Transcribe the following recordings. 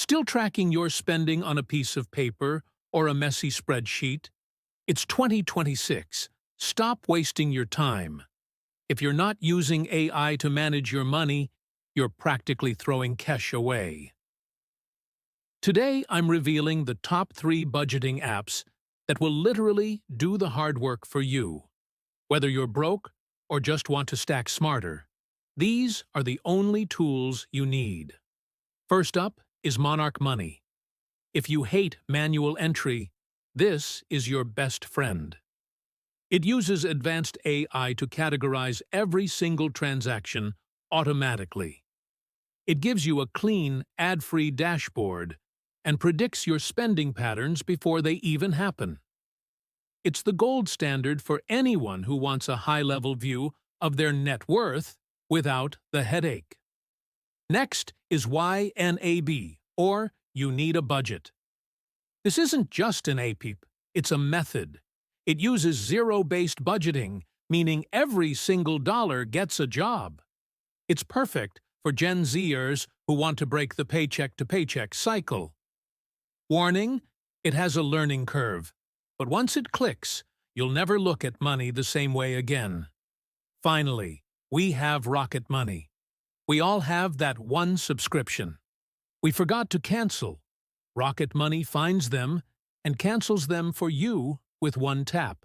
Still tracking your spending on a piece of paper or a messy spreadsheet? It's 2026. Stop wasting your time. If you're not using AI to manage your money, you're practically throwing cash away. Today, I'm revealing the top 3 budgeting apps that will literally do the hard work for you. Whether you're broke or just want to stack smarter, these are the only tools you need. First up is Monarch Money. If you hate manual entry, this is your best friend. It uses advanced AI to categorize every single transaction automatically. It gives you a clean, ad-free dashboard and predicts your spending patterns before they even happen. It's the gold standard for anyone who wants a high-level view of their net worth without the headache. Next is YNAB, or You Need a Budget. This isn't just an app, it's a method. It uses zero-based budgeting, meaning every single dollar gets a job. It's perfect for Gen Zers who want to break the paycheck-to-paycheck cycle. Warning, it has a learning curve, but once it clicks, you'll never look at money the same way again. Finally, we have Rocket Money. We all have that one subscription we forgot to cancel. Rocket Money finds them and cancels them for you with one tap.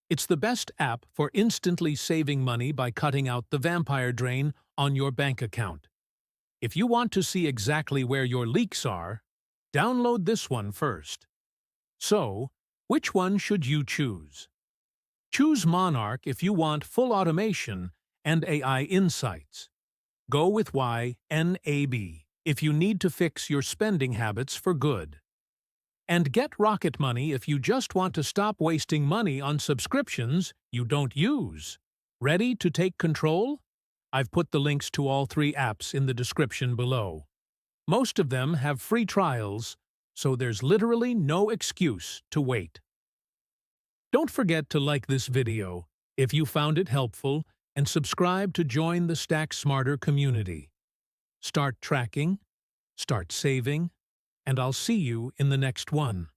It's the best app for instantly saving money by cutting out the vampire drain on your bank account. If you want to see exactly where your leaks are, download this one first. So, which one should you choose? Choose Monarch if you want full automation and AI insights. Go with YNAB if you need to fix your spending habits for good. And get Rocket Money if you just want to stop wasting money on subscriptions you don't use. Ready to take control? I've put the links to all 3 apps in the description below. Most of them have free trials, so there's literally no excuse to wait. Don't forget to like this video if you found it helpful and subscribe to join the Stack Smarter community. Start tracking, start saving, and I'll see you in the next one.